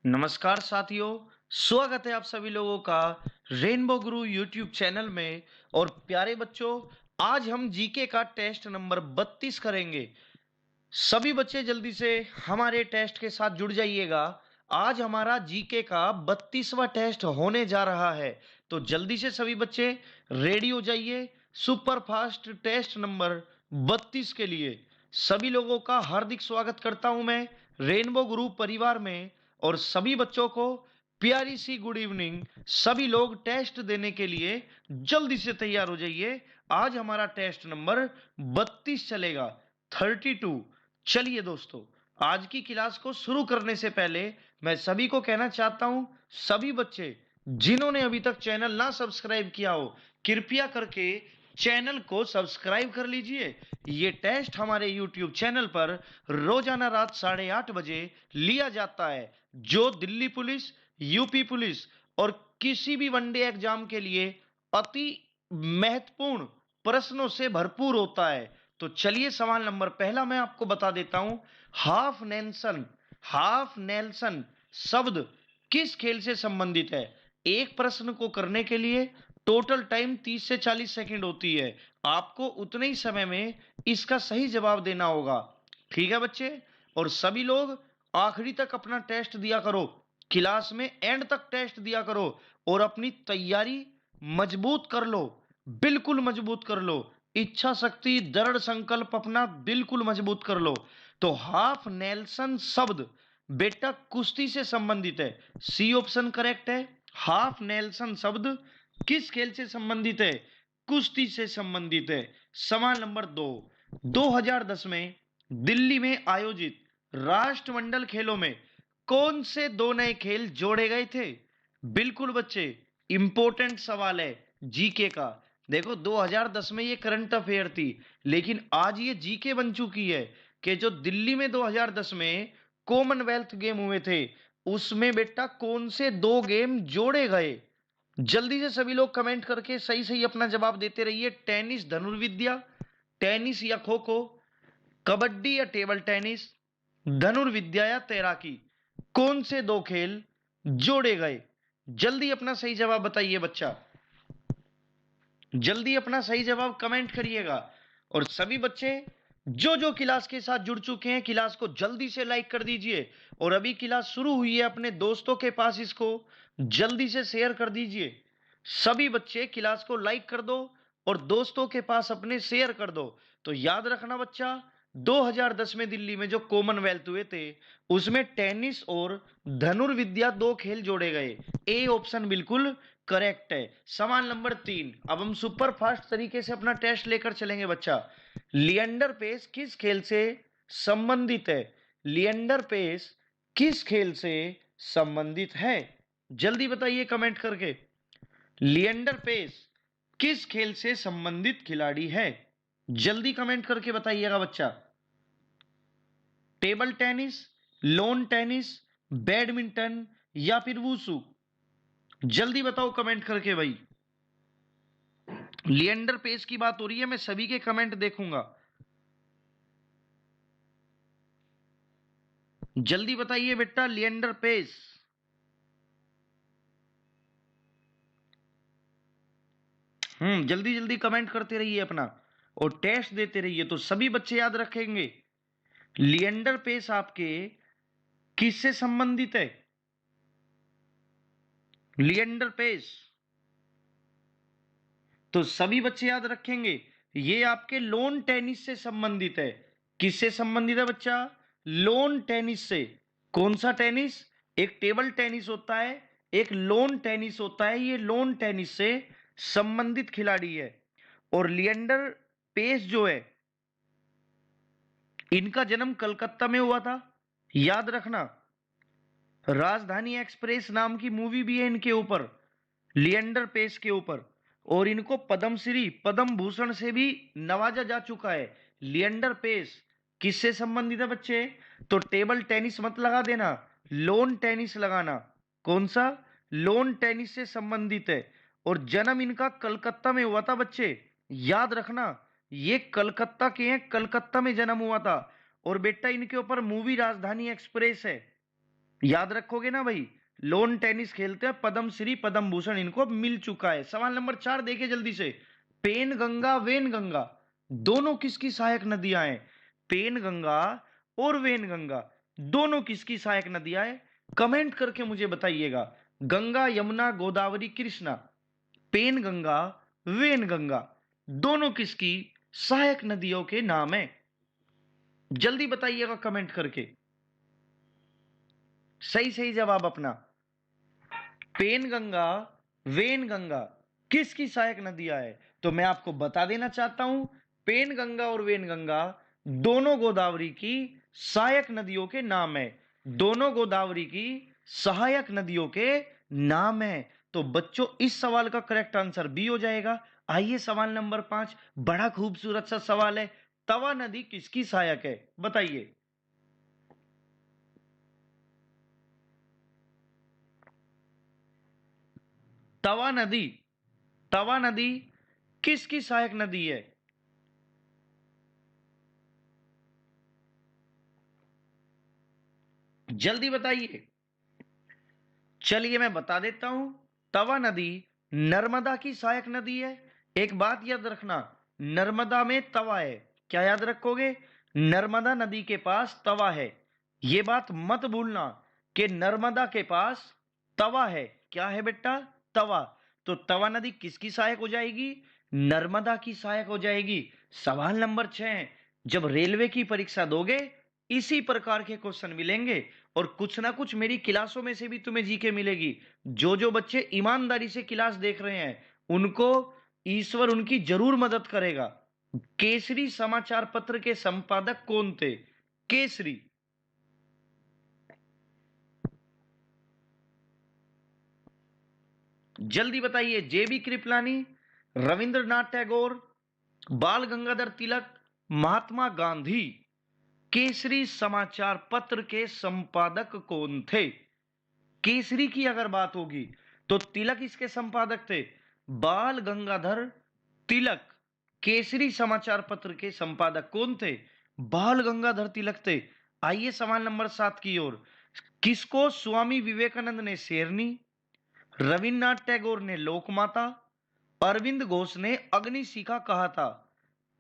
नमस्कार साथियों, स्वागत है आप सभी लोगों का रेनबो गुरु यूट्यूब चैनल में। और प्यारे बच्चों, आज हम जीके का टेस्ट नंबर 32 करेंगे। सभी बच्चे जल्दी से हमारे टेस्ट के साथ जुड़ जाइएगा। आज हमारा जीके का 32वां टेस्ट होने जा रहा है, तो जल्दी से सभी बच्चे रेडी हो जाइए सुपर फास्ट टेस्ट नंबर 32 के लिए। सभी लोगों का हार्दिक स्वागत करता हूं मैं रेनबो गुरु परिवार में। और सभी बच्चों को प्यारी सी गुड इवनिंग। सभी लोग टेस्ट देने के लिए जल्दी से तैयार हो जाइए। आज हमारा टेस्ट नंबर 32 चलेगा, 32। चलिए दोस्तों, आज की क्लास को शुरू करने से पहले मैं सभी को कहना चाहता हूं, सभी बच्चे जिन्होंने अभी तक चैनल ना सब्सक्राइब किया हो, कृपया करके चैनल को सब्सक्राइब कर लीजिए। ये टेस्ट हमारे यूट्यूब चैनल पर रोजाना रात 8:30 बजे लिया जाता है, जो दिल्ली पुलिस, यूपी पुलिस और किसी भी वनडे एग्जाम के लिए अति महत्वपूर्ण प्रश्नों से भरपूर होता है। तो चलिए, सवाल नंबर पहला मैं आपको बता देता हूं। हाफ नेल्सन शब्द किस खेल से संबंधित है? एक प्रश्न को करने के लिए टोटल टाइम 30 से 40 सेकंड होती है। आपको उतने ही समय में इसका सही जवाब देना होगा। ठीक है बच्चे? और सभी लोग आखिरी तक अपना टेस्ट दिया करो, क्लास में एंड तक टेस्ट दिया करो और अपनी तैयारी मजबूत कर लो, बिल्कुल मजबूत कर लो। इच्छा शक्ति, दृढ़ संकल्प अपना बिल्कुल मजबूत कर लो। तो हाफ नेल्सन शब्द बेटा कुश्ती से संबंधित है। सी ऑप्शन करेक्ट है। हाफ नेल्सन शब्द किस खेल से संबंधित है? कुश्ती से संबंधित है। सवाल नंबर 2010 में दिल्ली में आयोजित राष्ट्रमंडल खेलों में कौन से दो नए खेल जोड़े गए थे? बिल्कुल बच्चे, इंपॉर्टेंट सवाल है जीके का। देखो, 2010 में ये करंट अफेयर थी, लेकिन आज ये जीके बन चुकी है कि जो दिल्ली में 2010 में कॉमनवेल्थ गेम हुए थे, उसमें बेटा कौन से दो गेम जोड़े गए? जल्दी से सभी लोग कमेंट करके सही सही अपना जवाब देते रहिए। टेनिस धनुर्विद्या, टेनिस या खो खो, कबड्डी या टेबल टेनिस, धनुर्विद्या या तैराकी, कौन से दो खेल जोड़े गए? जल्दी अपना सही जवाब बताइए बच्चा, जल्दी अपना सही जवाब कमेंट करिएगा। और सभी बच्चे जो जो क्लास के साथ जुड़ चुके हैं, क्लास को जल्दी से लाइक कर दीजिए। और अभी क्लास शुरू हुई है, अपने दोस्तों के पास इसको जल्दी से शेयर कर दीजिए। सभी बच्चे क्लास को लाइक कर दो और दोस्तों के पास अपने शेयर कर दो। तो याद रखना बच्चा, 2010 में दिल्ली में जो कॉमनवेल्थ हुए थे, उसमें टेनिस और धनुर्विद्या दो खेल जोड़े गए। ए ऑप्शन बिल्कुल करेक्ट है। सवाल नंबर 3, अब हम सुपर फास्ट तरीके से अपना टेस्ट लेकर चलेंगे बच्चा। लिएंडर पेस किस खेल से संबंधित है? लिएंडर पेस किस खेल से संबंधित है? जल्दी बताइए कमेंट करके। लिएंडर पेस किस खेल से संबंधित खिलाड़ी है? जल्दी कमेंट करके बताइएगा बच्चा। Table tennis, lawn tennis, badminton या फिर वुशु? जल्दी बताओ कमेंट करके भाई। लिएंडर पेस की बात हो रही है, मैं सभी के कमेंट देखूंगा। जल्दी बताइए बेटा, लिएंडर पेस। जल्दी जल्दी कमेंट करते रहिए अपना और टेस्ट देते रहिए, तो सभी बच्चे याद रखेंगे। लिएंडर पेस आपके किससे संबंधित है? लिएंडर पेस, तो सभी बच्चे याद रखेंगे, ये आपके लोन टेनिस से संबंधित है। किससे संबंधित है बच्चा? लोन टेनिस से। कौन सा टेनिस? एक टेबल टेनिस होता है, एक लोन टेनिस होता है। ये लोन टेनिस से संबंधित खिलाड़ी है। और लिएंडर पेस जो है, इनका जन्म कलकत्ता में हुआ था, याद रखना। राजधानी एक्सप्रेस नाम की मूवी भी है इनके ऊपर, लिएंडर पेस के ऊपर। और इनको पद्मश्री, पद्म भूषण से भी नवाजा जा चुका है। लिएंडर पेस किससे संबंधित है बच्चे? तो टेबल टेनिस मत लगा देना, लोन टेनिस लगाना। कौन सा? लोन टेनिस से संबंधित है। और जन्म इनका कलकत्ता में हुआ था बच्चे, याद रखना। ये कलकत्ता के हैं, कलकत्ता में जन्म हुआ था। और बेटा इनके ऊपर मूवी राजधानी एक्सप्रेस है। याद रखोगे ना भाई? लोन टेनिस खेलते हैं, पद्मश्री पद्म भूषण इनको मिल चुका है। सवाल नंबर 4 देखे जल्दी से। पेन गंगा वेन गंगा दोनों किसकी सहायक नदियां हैं? पेन गंगा और वेन गंगा दोनों किसकी सहायक नदियां हैं? कमेंट करके मुझे बताइएगा। गंगा यमुना गोदावरी कृष्णा, पेन गंगा वेन गंगा दोनों किसकी सहायक नदियों के नाम है? जल्दी बताइएगा कमेंट करके सही सही जवाब अपना। पेन गंगा वेन गंगा किसकी सहायक नदियां है? तो मैं आपको बता देना चाहता हूं, पेन गंगा और वेन गंगा दोनों गोदावरी की सहायक नदियों के नाम है। दोनों गोदावरी की सहायक नदियों के नाम है। तो बच्चों इस सवाल का करेक्ट आंसर बी हो जाएगा। आइए सवाल नंबर 5, बड़ा खूबसूरत सा सवाल है। तवा नदी किसकी सहायक है? बताइए। तवा नदी, तवा नदी किसकी सहायक नदी है? जल्दी बताइए। चलिए मैं बता देता हूं। तवा नदी नर्मदा की सहायक नदी है। एक बात याद रखना, नर्मदा में तवा है। क्या याद रखोगे? नर्मदा नदी के पास तवा है। यह बात मत भूलना कि नर्मदा के पास तवा है। क्या है बेटा? तवा। तो तवा नदी किसकी सहायक हो जाएगी? नर्मदा की सहायक हो जाएगी। सवाल नंबर 6, जब रेलवे की परीक्षा दोगे इसी प्रकार के क्वेश्चन मिलेंगे और कुछ ना कुछ मेरी क्लासों में से भी तुम्हें जीके मिलेगी। जो जो बच्चे ईमानदारी से क्लास देख रहे हैं उनको ईश्वर उनकी जरूर मदद करेगा। केसरी समाचार पत्र के संपादक कौन थे? केसरी। जल्दी बताइए। जेबी कृपलानी, रविंद्रनाथ टैगोर, बाल गंगाधर तिलक, महात्मा गांधी। केसरी समाचार पत्र के संपादक कौन थे? केसरी की अगर बात होगी तो तिलक इसके संपादक थे। बाल गंगाधर तिलक केसरी समाचार पत्र के संपादक कौन थे? बाल गंगाधर तिलक थे। आइए सवाल नंबर 7 की ओर। किसको स्वामी विवेकानंद ने शेरनी, रविन्द्रनाथ टैगोर ने लोकमाता, अरविंद घोष ने अग्निशिखा कहा था?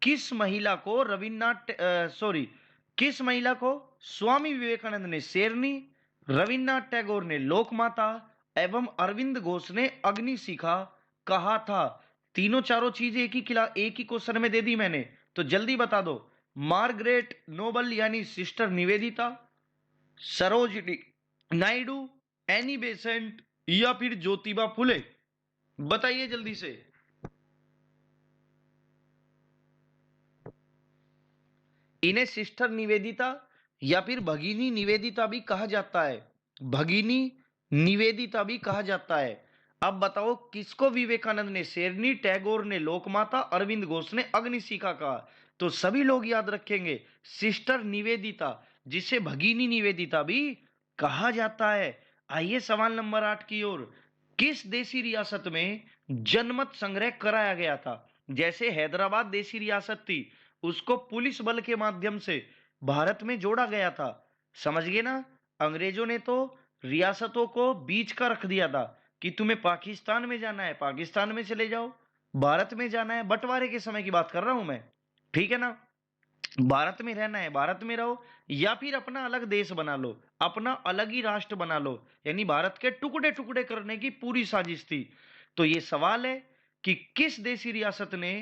किस महिला को किस महिला को स्वामी विवेकानंद ने शेरनी, रविन्द्रनाथ टैगोर ने लोकमाता एवं अरविंद घोष ने अग्निशिखा कहा था? तीनों चारों चीजें एक ही क्वेश्चन में दे दी मैंने, तो जल्दी बता दो। मार्गरेट नोबल यानी sister Nivedita, Sarojini Naidu, Annie Besant या फिर ज्योतिबा फुले? बताइए जल्दी से। इन्हें सिस्टर निवेदिता या फिर भगिनी निवेदिता भी कहा जाता है। भगिनी निवेदिता भी कहा जाता है। अब बताओ किसको विवेकानंद ने शेरनी, टैगोर ने लोकमाता, अरविंद घोष ने अग्निशिखा कहा? तो सभी लोग याद रखेंगे सिस्टर निवेदिता, जिसे भगिनी निवेदिता भी कहा जाता है। आइए सवाल नंबर 8 की ओर। किस देशी रियासत में जनमत संग्रह कराया गया था? जैसे हैदराबाद देशी रियासत थी, उसको पुलिस बल के माध्यम से भारत में जोड़ा गया था। समझ गए ना? अंग्रेजों ने तो रियासतों को बीच का रख दिया था कि तुम्हें पाकिस्तान में जाना है पाकिस्तान में चले जाओ, भारत में जाना है, बंटवारे के समय की बात कर रहा हूं मैं। ठीक है ना? भारत में रहना है भारत में रहो, या फिर अपना अलग देश बना लो, अपना अलग ही राष्ट्र बना लो। यानी भारत के टुकड़े टुकड़े करने की पूरी साजिश थी। तो ये सवाल है कि किस देशी रियासत ने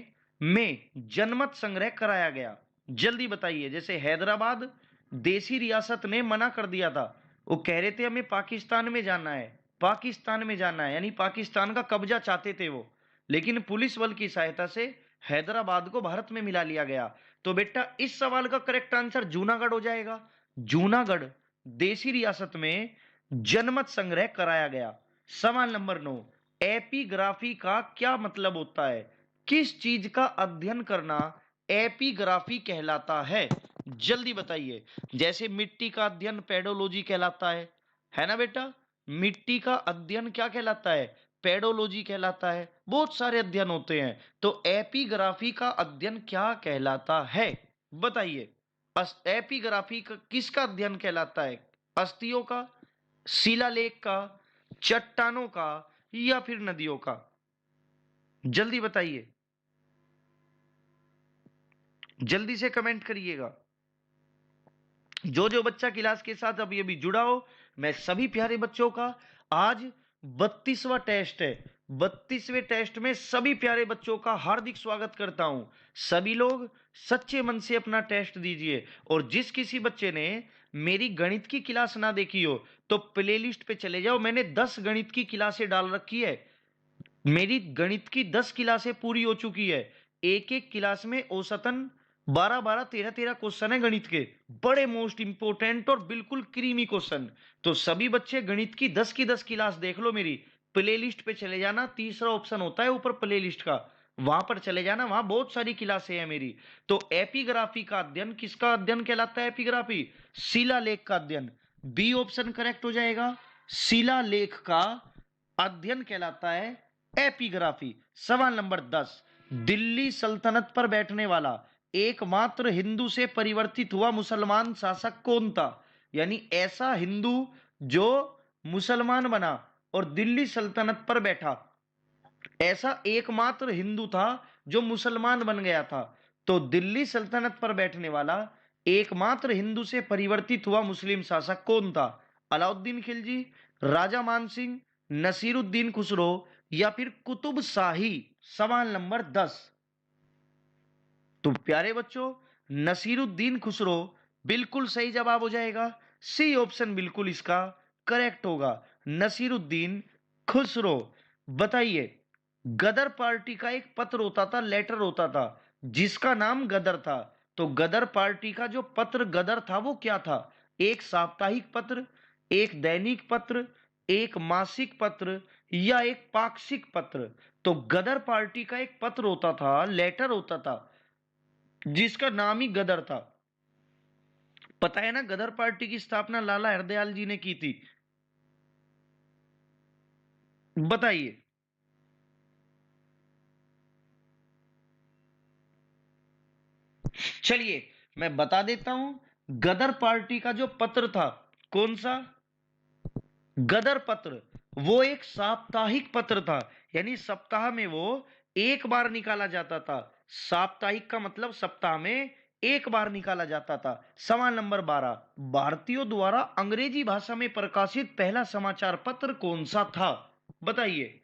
में जनमत संग्रह कराया गया? जल्दी बताइए। जैसे हैदराबाद देशी रियासत ने मना कर दिया था, वो कह रहे थे हमें पाकिस्तान में जाना है, पाकिस्तान में जाना है, यानी पाकिस्तान का कब्जा चाहते थे वो। लेकिन पुलिस बल की सहायता से हैदराबाद को भारत में मिला लिया गया। तो बेटा इस सवाल का करेक्ट आंसर जूनागढ़ हो जाएगा। जूनागढ़ देशी रियासत में जनमत संग्रह कराया गया। सवाल नंबर 9, एपिग्राफी का क्या मतलब होता है? किस चीज का अध्ययन करना एपिग्राफी कहलाता है? जल्दी बताइए। जैसे मिट्टी का अध्ययन पेडोलॉजी कहलाता है ना बेटा? मिट्टी का अध्ययन क्या कहलाता है? पेडोलॉजी कहलाता है। बहुत सारे अध्ययन होते हैं, तो एपिग्राफी का अध्ययन क्या कहलाता है? बताइए। एपिग्राफी किसका अध्ययन कहलाता है? अस्थियों का, शिलालेख का, चट्टानों का या फिर नदियों का? जल्दी बताइए, जल्दी से कमेंट करिएगा। जो जो बच्चा क्लास के साथ अभी अभी जुड़ा हो, मैं सभी प्यारे बच्चों का आज 32वां टेस्ट है। 32वें टेस्ट में सभी प्यारे बच्चों का हार्दिक स्वागत करता हूं। सभी लोग सच्चे मन से अपना टेस्ट दीजिए। और जिस किसी बच्चे ने मेरी गणित की क्लास ना देखी हो तो प्लेलिस्ट पे चले जाओ, मैंने 10 गणित की क्लासें डाल रखी है। मेरी गणित की 10 क्लासें पूरी हो चुकी है। एक एक क्लास में औसतन 12-12, 13-13 क्वेश्चन है गणित के, बड़े मोस्ट इंपोर्टेंट और बिल्कुल क्रीमी क्वेश्चन। तो सभी बच्चे गणित की 10 क्लास देख लो। मेरी प्लेलिस्ट पे चले जाना, तीसरा ऑप्शन होता है ऊपर प्लेलिस्ट का, वहां पर चले जाना, वहां बहुत सारी क्लासें हैं मेरी। तो एपिग्राफी का अध्ययन किसका अध्ययन कहलाता है? एपिग्राफी शिलालेख का अध्ययन। बी ऑप्शन करेक्ट हो जाएगा। शिलालेख का अध्ययन कहलाता है एपिग्राफी। सवाल नंबर 10, दिल्ली सल्तनत पर बैठने वाला एकमात्र हिंदू से परिवर्तित हुआ मुसलमान शासक कौन था? यानी ऐसा हिंदू जो मुसलमान बना और दिल्ली सल्तनत पर बैठा, ऐसा एकमात्र हिंदू था जो मुसलमान बन गया था। तो दिल्ली सल्तनत पर बैठने वाला एकमात्र हिंदू से परिवर्तित हुआ मुस्लिम शासक कौन था? अलाउद्दीन खिलजी, राजा मानसिंह, नसीरुद्दीन खुसरो या फिर कुतुब शाही? सवाल नंबर 10। तो प्यारे बच्चों, नसीरुद्दीन खुसरो बिल्कुल सही जवाब हो जाएगा। सी ऑप्शन बिल्कुल इसका करेक्ट होगा, नसीरुद्दीन खुसरो। बताइए, गदर पार्टी का एक पत्र होता था, लेटर होता था, जिसका नाम गदर था। तो गदर पार्टी का जो पत्र गदर था वो क्या था? एक साप्ताहिक पत्र, एक दैनिक पत्र, एक मासिक पत्र या एक पाक्षिक पत्र? तो गदर पार्टी का एक पत्र होता था, लेटर होता था, जिसका नाम ही गदर था। पता है ना, गदर पार्टी की स्थापना लाला हरदयाल जी ने की थी। बताइए। चलिए मैं बता देता हूं, गदर पार्टी का जो पत्र था, कौन सा? गदर पत्र, वो एक साप्ताहिक पत्र था। यानी सप्ताह में वो एक बार निकाला जाता था। साप्ताहिक का मतलब सप्ताह में एक बार निकाला जाता था। सवाल नंबर 12, भारतीयों द्वारा अंग्रेजी भाषा में प्रकाशित पहला समाचार पत्र कौन सा था? बताइए।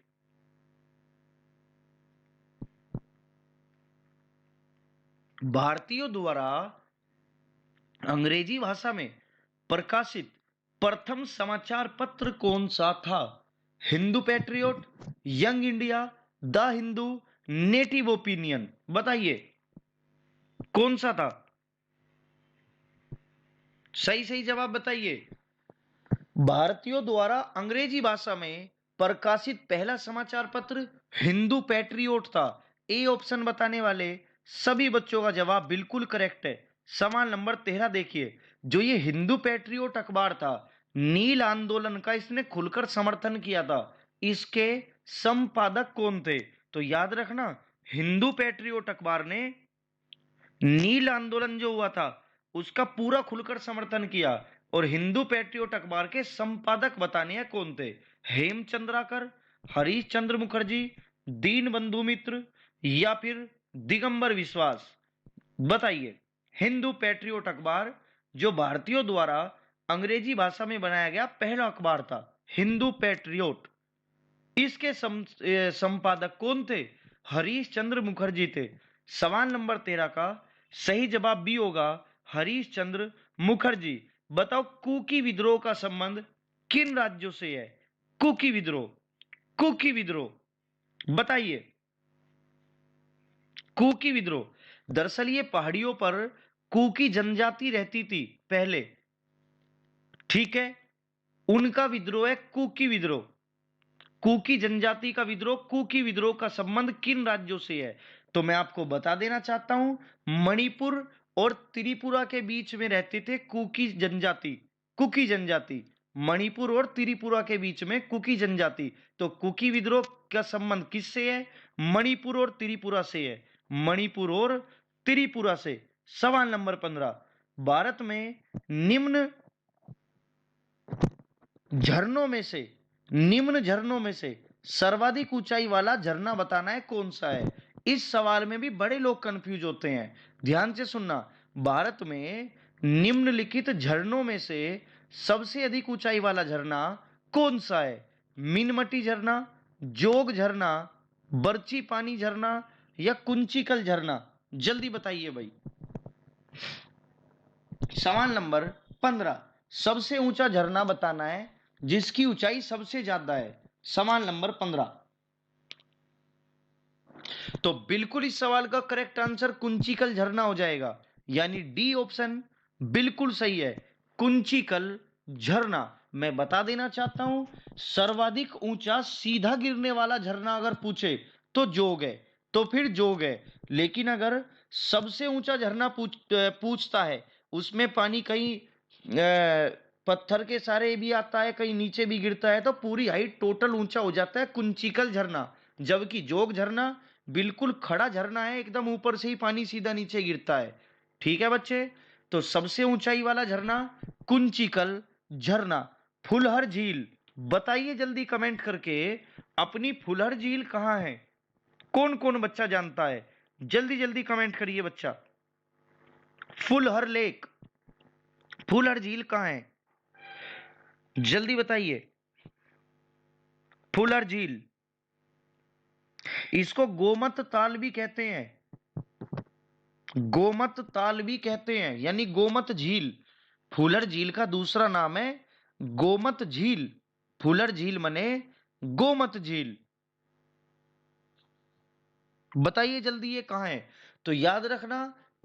भारतीयों द्वारा अंग्रेजी भाषा में प्रकाशित प्रथम समाचार पत्र कौन सा था? Hindu patriot, young India, the Hindu, native opinion? बताइए कौन सा था? सही सही जवाब बताइए। भारतीयों द्वारा अंग्रेजी भाषा में प्रकाशित पहला समाचार पत्र हिंदू पैट्रियोट था। ए ऑप्शन बताने वाले सभी बच्चों का जवाब बिल्कुल करेक्ट है। सवाल नंबर 13 देखिए, जो ये हिंदू पैट्रियोट अखबार था, नील आंदोलन का इसने खुलकर समर्थन किया था, इसके संपादक कौन थे? तो याद रखना, हिंदू पैट्रियोट अखबार ने नील आंदोलन जो हुआ था उसका पूरा खुलकर समर्थन किया। और हिंदू पैट्रियोट अखबार के संपादक बताने हैं कौन थे? हेमचंद्राकर, हरीश चंद्र मुखर्जी, दीन बंधु मित्र या फिर दिगंबर विश्वास? बताइए। हिंदू पैट्रियोट अखबार जो भारतीयों द्वारा अंग्रेजी भाषा में बनाया गया पहला अखबार था, हिंदू पैट्रियोट, इसके संपादक कौन थे? हरीश चंद्र मुखर्जी थे। सवाल नंबर 13 का सही जवाब भी होगा हरीश चंद्र मुखर्जी। बताओ, कुकी विद्रोह का संबंध किन राज्यों से है? कुकी विद्रोह, कुकी विद्रोह, बताइए। कुकी विद्रोह, दरअसल ये पहाड़ियों पर कुकी जनजाति रहती थी पहले, ठीक है, उनका विद्रोह है कुकी विद्रोह। कुकी जनजाति का विद्रोह, कुकी विद्रोह का संबंध किन राज्यों से है? तो मैं आपको बता देना चाहता हूं, मणिपुर और त्रिपुरा के बीच में रहते थे कुकी जनजाति। कुकी जनजाति, मणिपुर और त्रिपुरा के बीच में कुकी जनजाति। तो कुकी विद्रोह का संबंध किससे है? मणिपुर और त्रिपुरा से है, मणिपुर और त्रिपुरा से। सवाल नंबर 15, भारत में निम्न झरनों में से, निम्न झरनों में से सर्वाधिक ऊंचाई वाला झरना बताना है कौन सा है। इस सवाल में भी बड़े लोग कंफ्यूज होते हैं, ध्यान से सुनना। भारत में निम्नलिखित झरनों में से सबसे अधिक ऊंचाई वाला झरना कौन सा है? मीनमटी झरना, जोग झरना, बरची पानी झरना या कुंचिकल झरना? जल्दी बताइए भाई। सवाल नंबर 15, सबसे ऊंचा झरना बताना है जिसकी ऊंचाई सबसे ज्यादा है। सवाल नंबर 15। तो बिल्कुल इस सवाल का करेक्ट आंसर कुंचिकल झरना हो जाएगा, यानी डी ऑप्शन बिल्कुल सही है, कुंचिकल झरना। मैं बता देना चाहता हूं, सर्वाधिक ऊंचा सीधा गिरने वाला झरना अगर पूछे तो जोग है, तो फिर जोग है। लेकिन अगर सबसे ऊंचा झरना पूछता है, उसमें पानी कहीं पत्थर के सारे भी आता है, कहीं नीचे भी गिरता है, तो पूरी हाइट टोटल ऊंचा हो जाता है कुंचिकल झरना। जबकि जोग झरना बिल्कुल खड़ा झरना है, एकदम ऊपर से ही पानी सीधा नीचे गिरता है। ठीक है बच्चे, तो सबसे ऊंचाई वाला झरना कुंचिकल झरना। फुलहर झील, बताइए जल्दी कमेंट करके, अपनी फुलहर झील कहां है? कौन कौन बच्चा जानता है? जल्दी जल्दी कमेंट करिए बच्चा। फुलहर लेक, फुलहर झील कहां है? जल्दी बताइए। फुलहर झील, इसको गोमत ताल भी कहते हैं, गोमत ताल भी कहते हैं, यानी गोमत झील। फुलर झील का दूसरा नाम है गोमत झील। फुलर झील मने गोमत झील। बताइए जल्दी ये कहां है? तो याद रखना,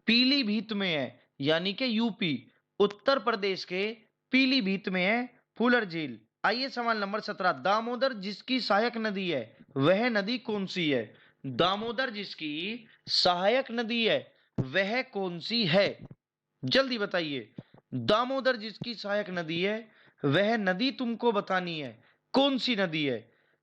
पीलीभीत में है, यानी कि यूपी, उत्तर प्रदेश के पीलीभीत में है फुलर झील। आइए सवाल नंबर 17, दामोदर जिसकी सहायक नदी है वह नदी कौन सी है? दामोदर जिसकी सहायक नदी है वह कौन सी है? जल्दी बताइए। दामोदर जिसकी सहायक नदी है वह नदी तुमको बतानी है, कौन सी नदी है?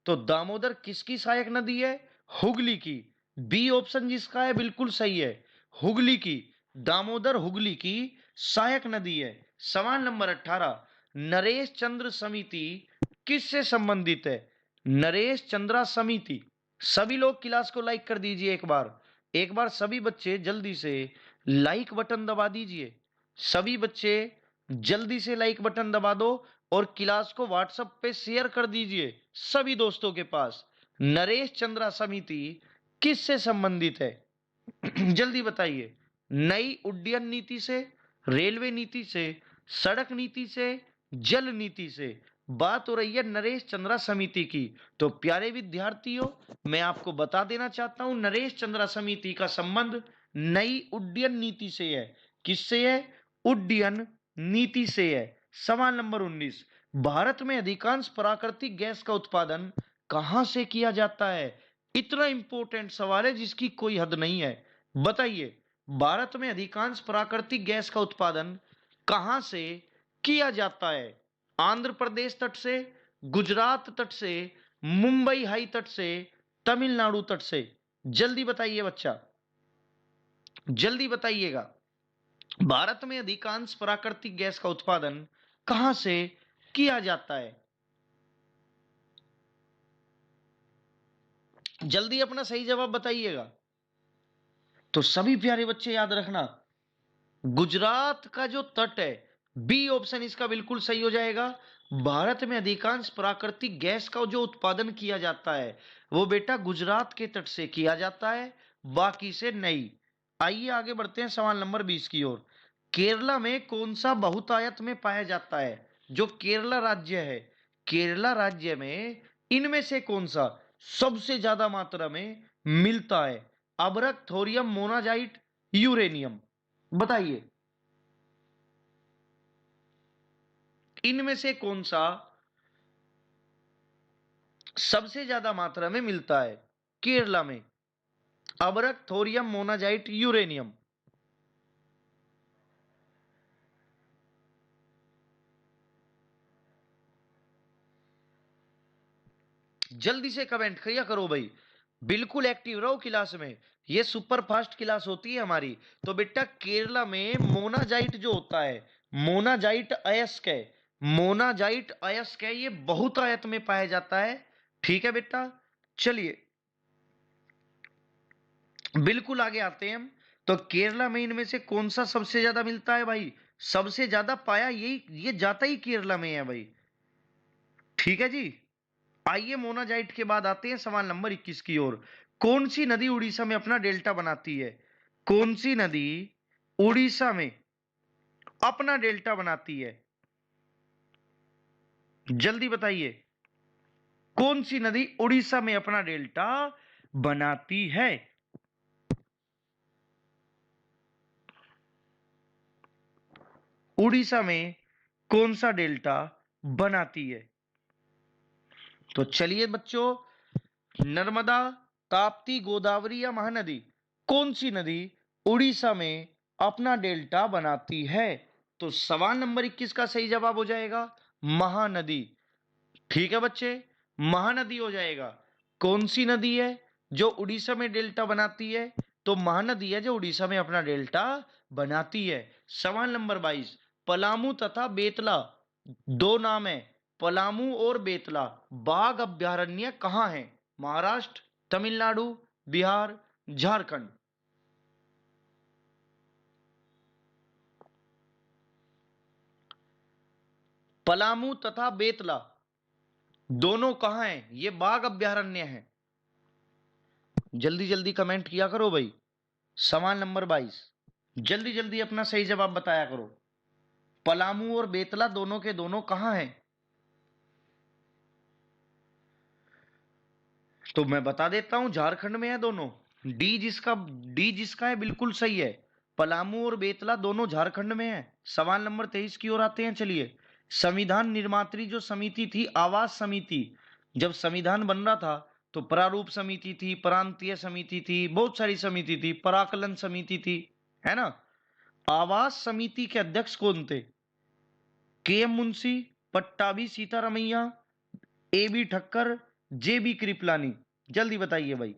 तो दामोदर किसकी सहायक नदी है? हुगली की। बी ऑप्शन जिसका है बिल्कुल सही है, हुगली की। दामोदर हुगली की सहायक नदी है। सवाल नंबर 18, नरेश चंद्र समिति किससे संबंधित है? नरेश चंद्रा समिति, सभी लोग क्लास को लाइक कर दीजिए एक बार सभी बच्चे जल्दी से लाइक बटन दबा दीजिए। सभी बच्चे जल्दी से लाइक बटन दबा दो और क्लास को व्हाट्सएप पे शेयर कर दीजिए सभी दोस्तों के पास। नरेश चंद्रा समिति किससे संबंधित है? जल्दी बताइए। नई उड्डयन नीति से, रेलवे नीति से, सड़क नीति से, जल नीति से? बात हो रही है नरेश चंद्रा समिति की। तो प्यारे विद्यार्थियों, मैं आपको बता देना चाहता हूं, नरेश चंद्रा समिति का संबंध नई उड्डयन नीति से है। किससे है? उड्डयन नीति से है। सवाल नंबर 19, भारत में अधिकांश प्राकृतिक गैस का उत्पादन कहां से किया जाता है? इतना इंपॉर्टेंट सवाल है जिसकी कोई हद नहीं है। बताइए, भारत में अधिकांश प्राकृतिक गैस का उत्पादन कहां से किया जाता है? आंध्र प्रदेश तट से, गुजरात तट से, मुंबई हाई तट से, तमिलनाडु तट से? जल्दी बताइए बच्चा, जल्दी बताइएगा। भारत में अधिकांश प्राकृतिक गैस का उत्पादन कहां से किया जाता है? जल्दी अपना सही जवाब बताइएगा। तो सभी प्यारे बच्चे याद रखना, गुजरात का जो तट है, बी ऑप्शन इसका बिल्कुल सही हो जाएगा। भारत में अधिकांश प्राकृतिक गैस का जो उत्पादन किया जाता है वो बेटा गुजरात के तट से किया जाता है, बाकी से नहीं। आइए आगे बढ़ते हैं सवाल नंबर 20 की ओर। केरला में कौन सा बहुतायत में पाया जाता है? जो केरला राज्य है, केरला राज्य में इनमें से कौन सा सबसे ज्यादा मात्रा में मिलता है? अभ्रक, थोरियम, मोनाजाइट, यूरेनियम? बताइए, इनमें से कौन सा सबसे ज्यादा मात्रा में मिलता है केरला में? अभ्रक, थोरियम, मोनाजाइट, यूरेनियम? जल्दी से कमेंट किया करो भाई, बिल्कुल एक्टिव रहो क्लास में, ये सुपर फास्ट क्लास होती है हमारी। तो बेटा केरला में मोनाजाइट जो होता है, मोनाजाइट अयस्क है, मोनाजाइट अयस्क है, ये बहुत आयत में पाया जाता है। ठीक है बेटा, चलिए बिल्कुल आगे आते हैं हम। तो केरला में इनमें से कौन सा सबसे ज्यादा मिलता है भाई? सबसे ज्यादा पाया यही, ये जाता ही केरला में है भाई। ठीक है जी। आइए मोनाजाइट के बाद आते हैं सवाल नंबर 21 की ओर। कौन सी नदी उड़ीसा में अपना डेल्टा बनाती है? कौन सी नदी उड़ीसा में अपना डेल्टा बनाती है? जल्दी बताइए, कौन सी नदी उड़ीसा में अपना डेल्टा बनाती है? उड़ीसा में कौन सा डेल्टा बनाती है? तो चलिए बच्चों, नर्मदा, ताप्ती, गोदावरी या महानदी, कौन सी नदी उड़ीसा में अपना डेल्टा बनाती है? तो सवाल नंबर 21 का सही जवाब हो जाएगा महानदी। ठीक है बच्चे, महानदी हो जाएगा। कौन सी नदी है जो उड़ीसा में डेल्टा बनाती है? तो महानदी है जो उड़ीसा में अपना डेल्टा बनाती है। सवाल नंबर 22, पलामू तथा बेतला दो नाम है, पलामू और बेतला, बाघ अभयारण्य कहाँ है? महाराष्ट्र, तमिलनाडु, बिहार, झारखंड। पलामू तथा बेतला दोनों कहाँ हैं? ये बाघ अभयारण्य है। जल्दी जल्दी कमेंट किया करो भाई। सवाल नंबर 22, जल्दी जल्दी अपना सही जवाब बताया करो। पलामू और बेतला दोनों के दोनों कहाँ हैं? तो मैं बता देता हूं, झारखंड में है दोनों। डी जिसका है बिल्कुल सही है। पलामू और बेतला दोनों झारखंड में है। सवाल नंबर 23 की ओर आते हैं, चलिए। संविधान निर्मात्री जो समिति थी, आवास समिति, जब संविधान बन रहा था तो प्रारूप समिति थी, प्रांतीय समिति थी, बहुत सारी समिति थी, पराकलन समिति थी, है ना। आवास समिति के अध्यक्ष कौन थे? K M Munshi, Pattabhi Sitaramayya, A B Thakkar, J B Kripalani. जल्दी बताइए भाई,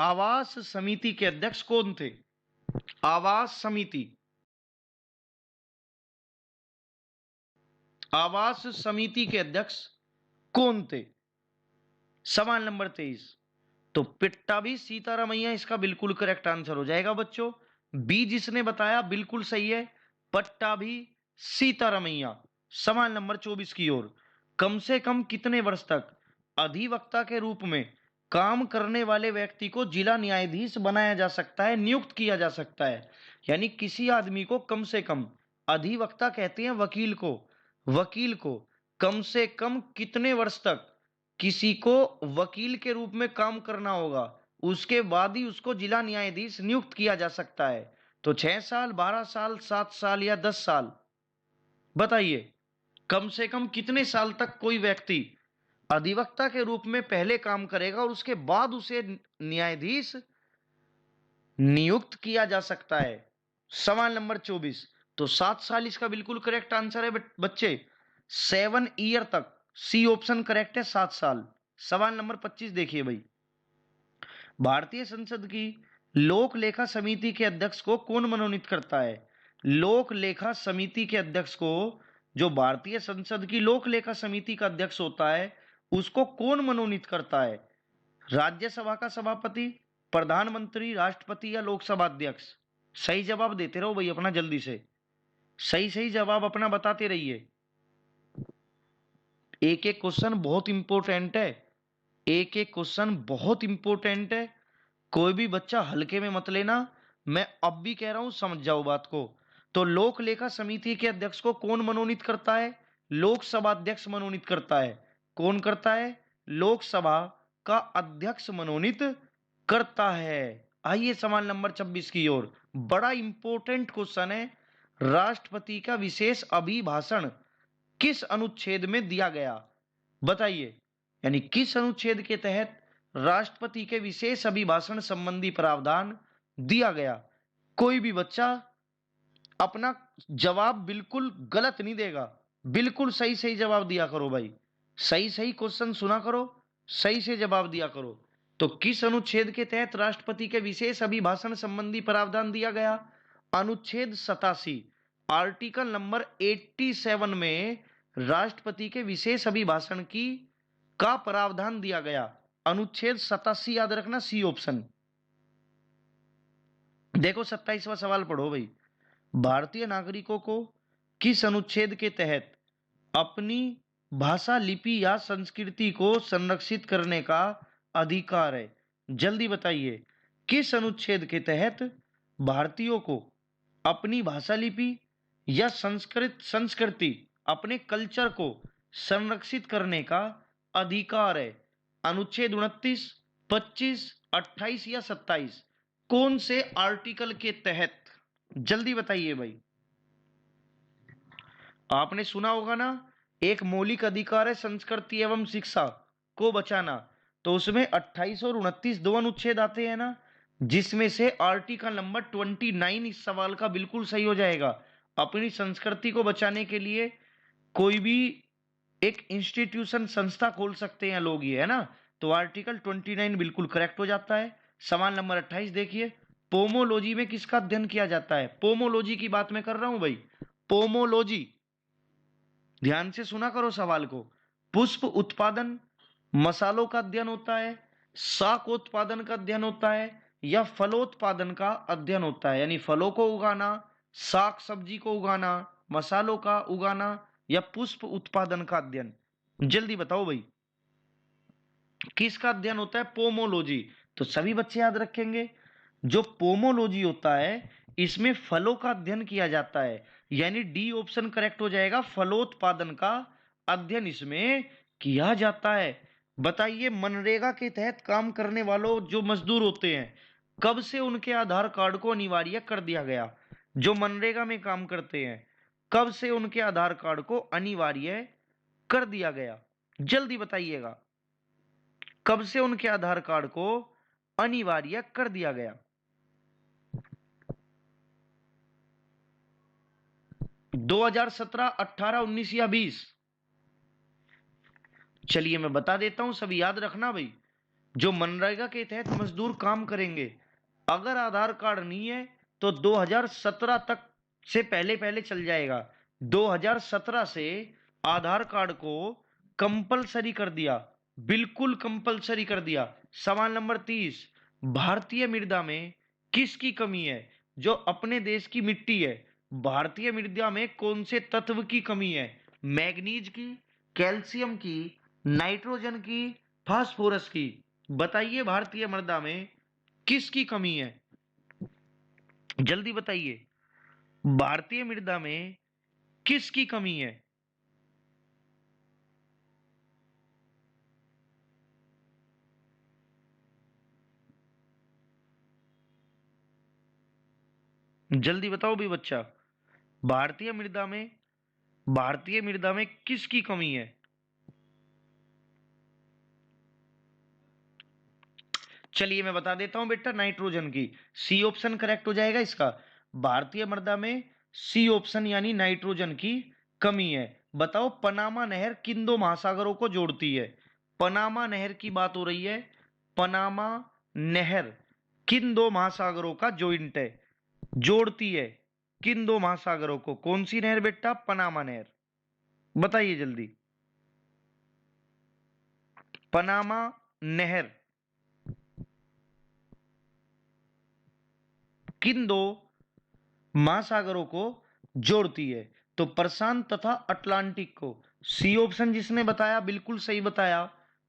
आवास समिति के अध्यक्ष कौन थे? आवास समिति, आवास समिति के अध्यक्ष कौन थे? सवाल नंबर 23। तो पट्टाभी सीतारमैया इसका बिल्कुल करेक्ट आंसर हो जाएगा बच्चों। बी जिसने बताया बिल्कुल सही है, पट्टाभी सीतारमैया। सवाल नंबर 24 की ओर, कम से कम कितने वर्ष तक अधिवक्ता के रूप में काम करने वाले व्यक्ति को जिला न्यायाधीश बनाया जा सकता है, नियुक्त किया जा सकता है? यानी किसी आदमी को कम से कम, अधिवक्ता कहते हैं वकील को, वकील को कम से कम कितने वर्ष तक किसी को वकील के रूप में काम करना होगा, उसके बाद ही उसको जिला न्यायाधीश नियुक्त किया जा सकता है? तो 6 साल, 12 साल, 7 साल या 10 साल? बताइए, कम से कम कितने साल तक कोई व्यक्ति अधिवक्ता के रूप में पहले काम करेगा और उसके बाद उसे न्यायाधीश नियुक्त किया जा सकता है? सवाल नंबर 24। तो 7 साल इसका बिल्कुल करेक्ट आंसर है बच्चे। 7 ईयर तक, सी ऑप्शन करेक्ट है, 7 साल। सवाल नंबर 25 देखिए भाई, भारतीय संसद की लोक लेखा समिति के अध्यक्ष को कौन मनोनीत करता है? लोक लेखा समिति के अध्यक्ष को, जो भारतीय संसद की लोक लेखा समिति का अध्यक्ष होता है, उसको कौन मनोनीत करता है? राज्यसभा का सभापति, प्रधानमंत्री, राष्ट्रपति या लोकसभा अध्यक्ष? सही जवाब देते रहो भाई अपना, जल्दी से सही सही जवाब अपना बताते रहिए। एक एक क्वेश्चन बहुत इंपॉर्टेंट है, एक एक क्वेश्चन बहुत इंपॉर्टेंट है। कोई भी बच्चा हल्के में मत लेना, मैं अब भी कह रहा हूं, समझ जाओ बात को। तो लोक लेखा समिति के अध्यक्ष को कौन मनोनीत करता है? लोकसभा अध्यक्ष मनोनीत करता है। कौन करता है? लोकसभा का अध्यक्ष मनोनीत करता है। आइए सवाल नंबर 26 की ओर, बड़ा इंपॉर्टेंट क्वेश्चन है। राष्ट्रपति का विशेष अभिभाषण किस अनुच्छेद में दिया गया? बताइए, यानी किस अनुच्छेद के तहत राष्ट्रपति के विशेष अभिभाषण संबंधी प्रावधान दिया गया? कोई भी बच्चा अपना जवाब बिल्कुल गलत नहीं देगा, बिल्कुल सही सही जवाब दिया करो भाई। सही सही क्वेश्चन सुना करो, सही से जवाब दिया करो। तो किस अनुच्छेद के तहत राष्ट्रपति के विशेष अभिभाषण संबंधी प्रावधान दिया गया? अनुच्छेद 87, आर्टिकल नंबर 87 में राष्ट्रपति के विशेष अभिभाषण की का प्रावधान दिया गया? अनुच्छेद 87 याद रखना, सी ऑप्शन। देखो 27वां सवाल पढ़ो भाई। भारतीय नागरिकों को किस अनुच्छेद के तहत अपनी भाषा, लिपि या संस्कृति को संरक्षित करने का अधिकार है? जल्दी बताइए, किस अनुच्छेद के तहत भारतीयों को अपनी भाषा, लिपि या संस्कृति, अपने कल्चर को संरक्षित करने का अधिकार है? अनुच्छेद 29, 25, 28 या 27? कौन से आर्टिकल के तहत? जल्दी बताइए भाई। आपने सुना होगा ना, एक मौलिक अधिकार है संस्कृति एवं शिक्षा को बचाना, तो उसमें 28 और 29 दो अनुच्छेद आते हैं ना, जिसमें से आर्टिकल नंबर 29 इस सवाल का बिल्कुल सही हो जाएगा। अपनी संस्कृति को बचाने के लिए कोई भी एक इंस्टीट्यूशन, संस्था खोल सकते हैं लोग, ये है ना, तो आर्टिकल 29 बिल्कुल करेक्ट हो जाता है। सवाल नंबर 28 देखिए, पोमोलॉजी में किसका अध्ययन किया जाता है? पोमोलॉजी की बात मैं कर रहा हूं भाई, पोमोलॉजी। ध्यान से सुना करो सवाल को। पुष्प उत्पादन, मसालों का अध्ययन होता है, शाक उत्पादन का अध्ययन होता है, या फलोत्पादन का अध्ययन होता है? यानी फलों को उगाना, शाक सब्जी को उगाना, मसालों का उगाना, या पुष्प उत्पादन का अध्ययन? जल्दी बताओ भाई, किसका अध्ययन होता है? पोमोलॉजी। तो सभी बच्चे याद रखेंगे, जो पोमोलॉजी होता है इसमें फलों का अध्ययन किया जाता है, यानी डी ऑप्शन करेक्ट हो जाएगा, फलोत्पादन का अध्ययन इसमें किया जाता है। बताइए, मनरेगा के तहत काम करने वालों जो मजदूर होते हैं, कब से उनके आधार कार्ड को अनिवार्य कर दिया गया? जो मनरेगा में काम करते हैं, कब से उनके आधार कार्ड को अनिवार्य कर दिया गया? जल्दी बताइएगा, कब से उनके आधार कार्ड को अनिवार्य कर दिया गया? 2017, 18, 19 या 20? चलिए मैं बता देता हूं, सभी याद रखना भाई। जो मनरेगा के तहत मजदूर काम करेंगे, अगर आधार कार्ड नहीं है तो 2017 तक से पहले पहले चल जाएगा। 2017 से आधार कार्ड को कंपलसरी कर दिया, बिल्कुल कंपलसरी कर दिया। सवाल नंबर 30, भारतीय मृदा में किसकी कमी है? जो अपने देश की मिट्टी है, भारतीय मृदा में कौन से तत्व की कमी है? मैग्नीज की, कैल्शियम की, नाइट्रोजन की, फास्फोरस की? बताइए, भारतीय मृदा में किसकी कमी है? जल्दी बताइए, भारतीय मृदा में किसकी कमी है? जल्दी बताओ भी बच्चा, भारतीय मृदा में, भारतीय मृदा में किसकी कमी है? चलिए मैं बता देता हूं बेटा, नाइट्रोजन की। सी ऑप्शन करेक्ट हो जाएगा इसका। भारतीय मृदा में सी ऑप्शन यानी नाइट्रोजन की कमी है। बताओ, पनामा नहर किन दो महासागरों को जोड़ती है? पनामा नहर की बात हो रही है। पनामा नहर किन दो महासागरों का जॉइंट है, जोड़ती है? किन दो महासागरों को? कौन सी नहर बेटा? पनामा नहर। बताइए जल्दी, पनामा नहर किन दो महासागरों को जोड़ती है? तो प्रशांत तथा अटलांटिक को। सी ऑप्शन जिसने बताया बिल्कुल सही बताया।